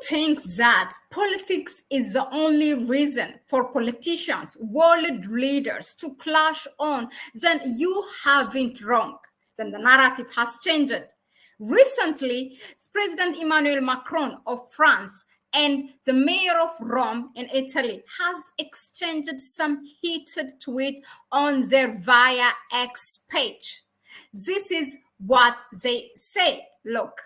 think that politics is the only reason for politicians, world leaders to clash on, then you haven't wrong. Then the narrative has changed. Recently, President Emmanuel Macron of France and the mayor of Rome in Italy has exchanged some heated tweet on their Via X page. This is what they say. Look.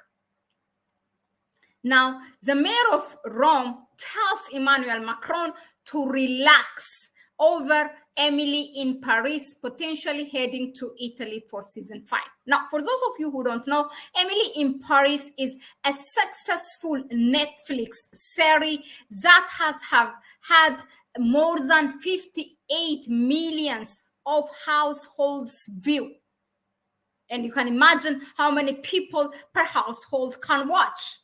Now, the mayor of Rome tells Emmanuel Macron to relax over Emily in Paris, potentially heading to Italy for season 5. Now, for those of you who don't know, Emily in Paris is a successful Netflix series that have had more than 58 millions of households view. And you can imagine how many people per household can watch.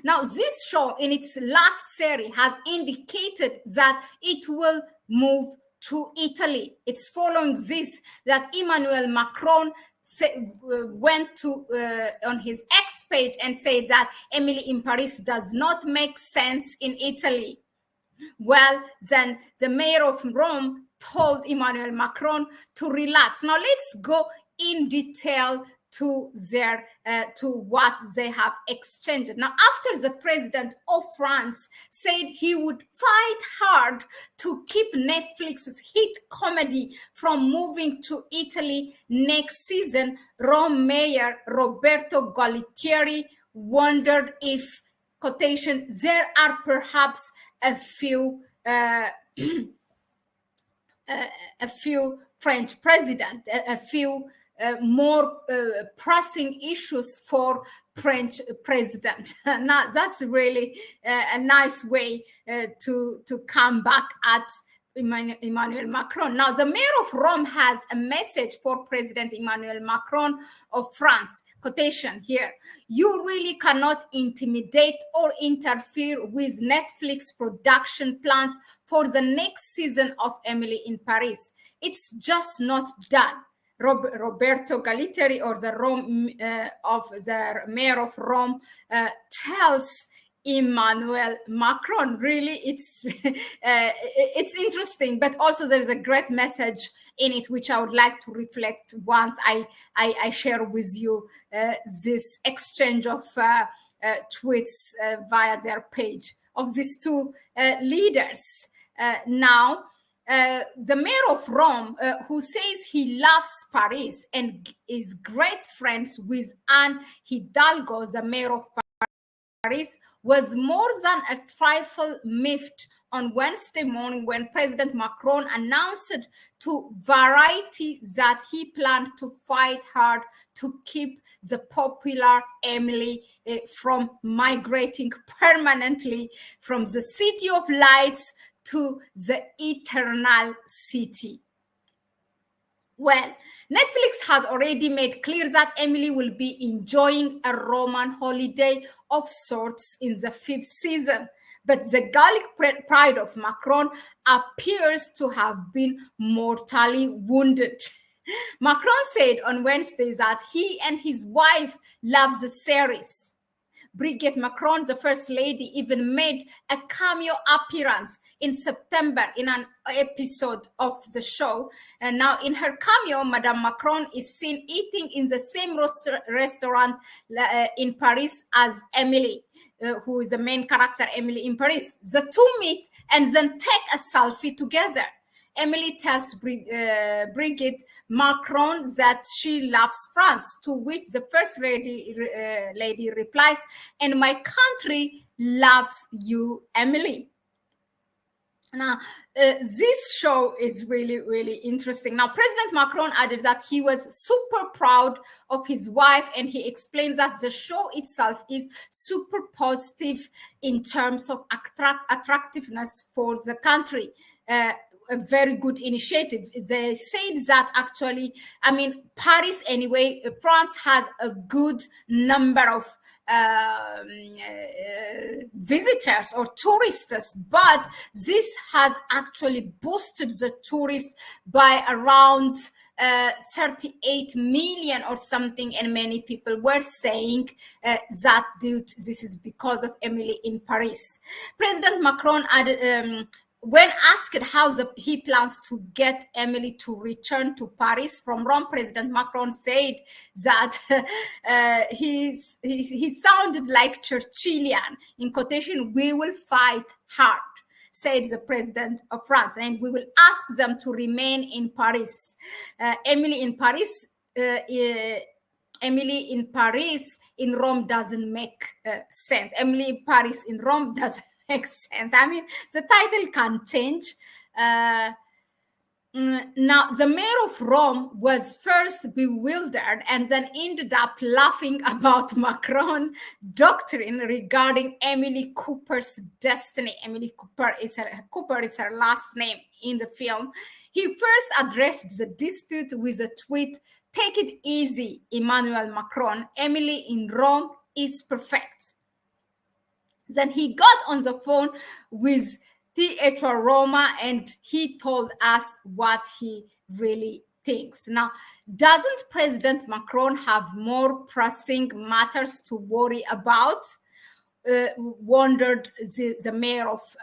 Now, this show in its last series has indicated that it will move to Italy. It's following this that Emmanuel Macron went to on his X page and said that Emily in Paris does not make sense in Italy. Well, then the mayor of Rome told Emmanuel Macron to relax. Now, let's go in detail to what they have exchanged. Now, after the president of France said he would fight hard to keep Netflix's hit comedy from moving to Italy next season, Rome Mayor Roberto Gualtieri wondered if, quotation, there are perhaps a few French president, a few more pressing issues for French president. Now, that's really a nice way to come back at Emmanuel Macron. Now, the mayor of Rome has a message for President Emmanuel Macron of France. Quotation here: "You really cannot intimidate or interfere with Netflix production plans for the next season of Emily in Paris. It's just not done." Roberto Gualtieri, or the mayor of Rome, tells Emmanuel Macron. Really, it's it's interesting, but also there's a great message in it which I would like to reflect once I share with you this exchange of tweets via their page of these two leaders. Now, the mayor of Rome, who says he loves Paris and is great friends with Anne Hidalgo, the mayor of Paris, was more than a trifle miffed on Wednesday morning when President Macron announced to Variety that he planned to fight hard to keep the popular Emily from migrating permanently from the City of Lights to the Eternal City. Well, Netflix has already made clear that Emily will be enjoying a Roman holiday of sorts in the 5th season, but the Gallic pride of Macron appears to have been mortally wounded. Macron said on Wednesday that he and his wife love the series. Brigitte Macron, the First Lady, even made a cameo appearance in September in an episode of the show. And now in her cameo, Madame Macron is seen eating in the same restaurant in Paris as Emily, who is the main character, Emily in Paris. The two meet and then take a selfie together. Emily tells Brigitte Macron that she loves France, to which the First Lady replies, "And my country loves you, Emily." Now, this show is really, really interesting. Now, President Macron added that he was super proud of his wife, and he explained that the show itself is super positive in terms of attractiveness for the country. A very good initiative. They said that actually, I mean, Paris anyway, France has a good number of visitors or tourists, but this has actually boosted the tourists by around 38 million or something, and many people were saying that this is because of Emily in Paris. President Macron added, when asked how he plans to get Emily to return to Paris from Rome, President Macron said that he sounded like Churchillian. In quotation, "We will fight hard," said the president of France, "and we will ask them to remain in Paris." Emily in Paris. Emily in Paris in Rome doesn't make sense. Emily in Paris in Rome doesn't make sense. I mean, the title can change. Now, the mayor of Rome was first bewildered and then ended up laughing about Macron's doctrine regarding Emily Cooper's destiny. Emily Cooper is her last name in the film. He first addressed the dispute with a tweet, "Take it easy, Emmanuel Macron. Emily in Rome is perfect." Then he got on the phone with Diaspora Roma and he told us what he really thinks. Now, doesn't President Macron have more pressing matters to worry about? Wondered the mayor of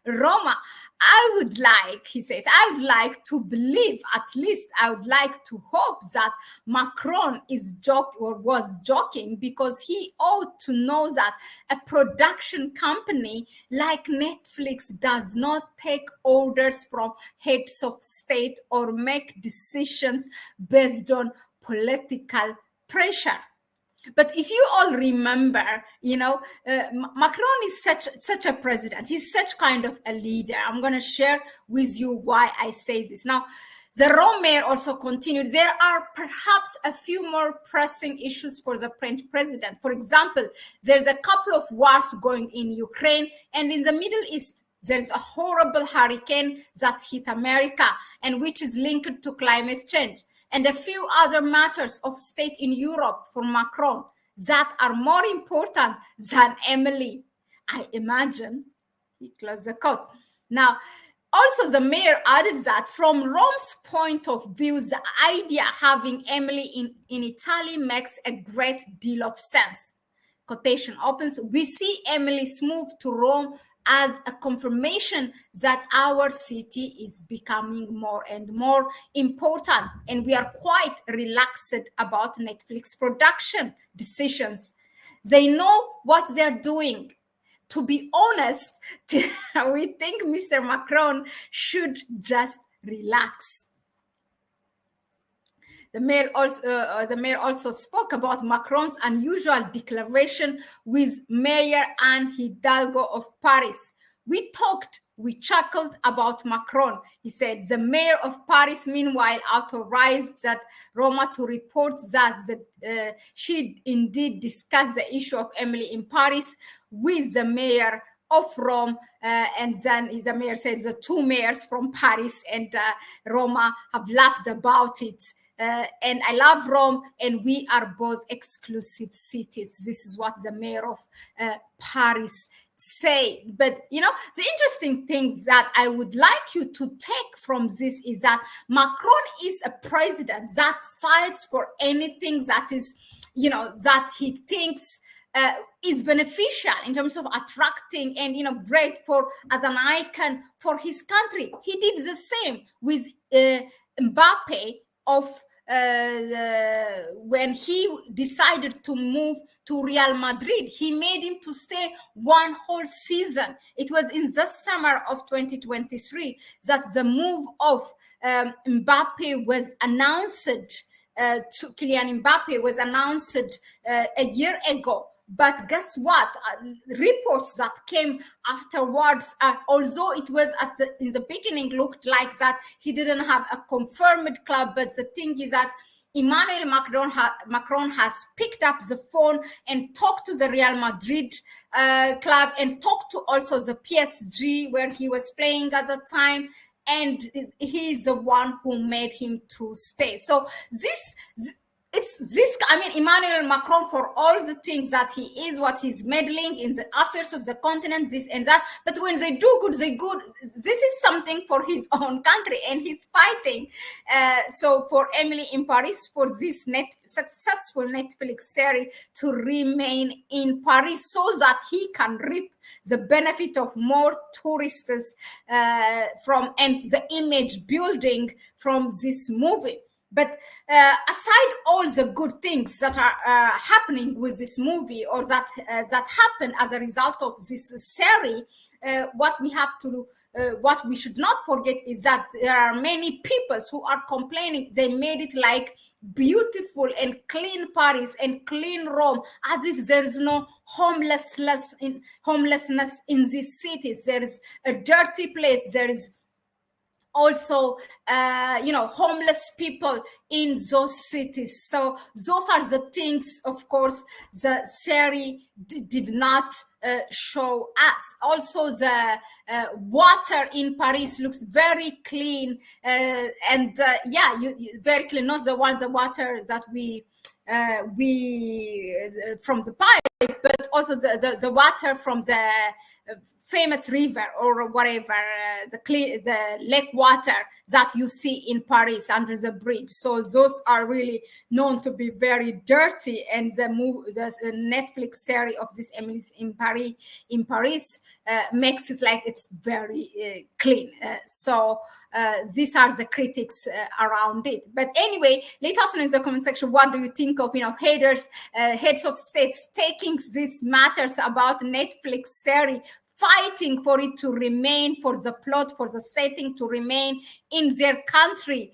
Roma. He says, I would like to believe, at least I would like to hope that Macron was joking, because he ought to know that a production company like Netflix does not take orders from heads of state or make decisions based on political pressure. But if you all remember, Macron is such a president. He's such kind of a leader. I'm going to share with you why I say this. Now, the Rome mayor also continued, there are perhaps a few more pressing issues for the French president. For example, there's a couple of wars going in Ukraine and in the Middle East. There's a horrible hurricane that hit America and which is linked to climate change, and a few other matters of state in Europe for Macron that are more important than Emily, I imagine. He closed the quote. Now, also the mayor added that from Rome's point of view, the idea having Emily in Italy makes a great deal of sense. Quotation opens, "We see Emily's move to Rome as a confirmation that our city is becoming more and more important, and we are quite relaxed about Netflix production decisions. They know what they're doing. To be honest, we think Mr. Macron should just relax." The mayor also spoke about Macron's unusual declaration with Mayor Anne Hidalgo of Paris. We chuckled about Macron," he said. The mayor of Paris, meanwhile, authorized that Roma to report that she indeed discussed the issue of Emily in Paris with the mayor of Rome, and then the mayor said the two mayors from Paris and Roma have laughed about it. And I love Rome, and we are both exclusive cities. This is what the mayor of Paris say. But the interesting thing that I would like you to take from this is that Macron is a president that fights for anything that is, that he thinks is beneficial in terms of attracting and great as an icon for his country. He did the same with Mbappe when he decided to move to Real Madrid. He made him to stay one whole season. It was in the summer of 2023 that the move of Mbappe was announced. Kylian Mbappe was announced a year ago. But guess what? Reports that came afterwards, although it was in the beginning looked like that he didn't have a confirmed club, but the thing is that Emmanuel Macron has picked up the phone and talked to the Real Madrid club and talked to also the PSG where he was playing at the time, and he's the one who made him to stay. So it's this, I mean, Emmanuel Macron, for all the things that he is, what he's meddling in the affairs of the continent, this and that. But when they do good, they good. This is something for his own country, and he's fighting. So for Emily in Paris, for this successful Netflix series to remain in Paris, so that he can reap the benefit of more tourists from, and the image building from this movie. But aside all the good things that are happening with this movie, or that happened as a result of this series, what we have to what we should not forget is that there are many people who are complaining. They made it like beautiful and clean Paris and clean Rome, as if there is no homelessness in these cities. There is a dirty place. There is also homeless people in those cities. So those are the things, of course, the series did not show us. Also, the water in Paris looks very clean, and very clean, not the water that we from the pipe, but also the water from the famous river, or whatever, the lake water that you see in Paris under the bridge. So those are really known to be very dirty, and the Netflix series of this Emily's in Paris makes it like it's very clean. So these are the critics around it. But anyway, let us know in the comment section, what do you think of heads of states taking these matters about Netflix series, fighting for it to remain, for the plot, for the setting to remain in their country.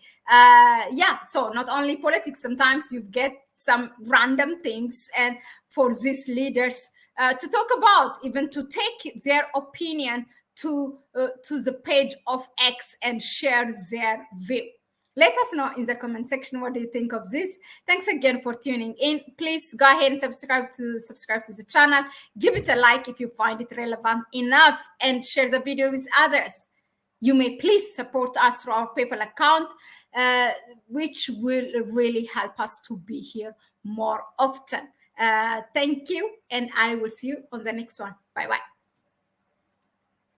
So not only politics, sometimes you get some random things, and for these leaders to talk about, even to take their opinion to the page of X and share their view. Let us know in the comment section, what do you think of this? Thanks again for tuning in. Please go ahead and subscribe to the channel. Give it a like if you find it relevant enough, and share the video with others. You may please support us through our PayPal account, which will really help us to be here more often. Thank you, and I will see you on the next one. Bye-bye.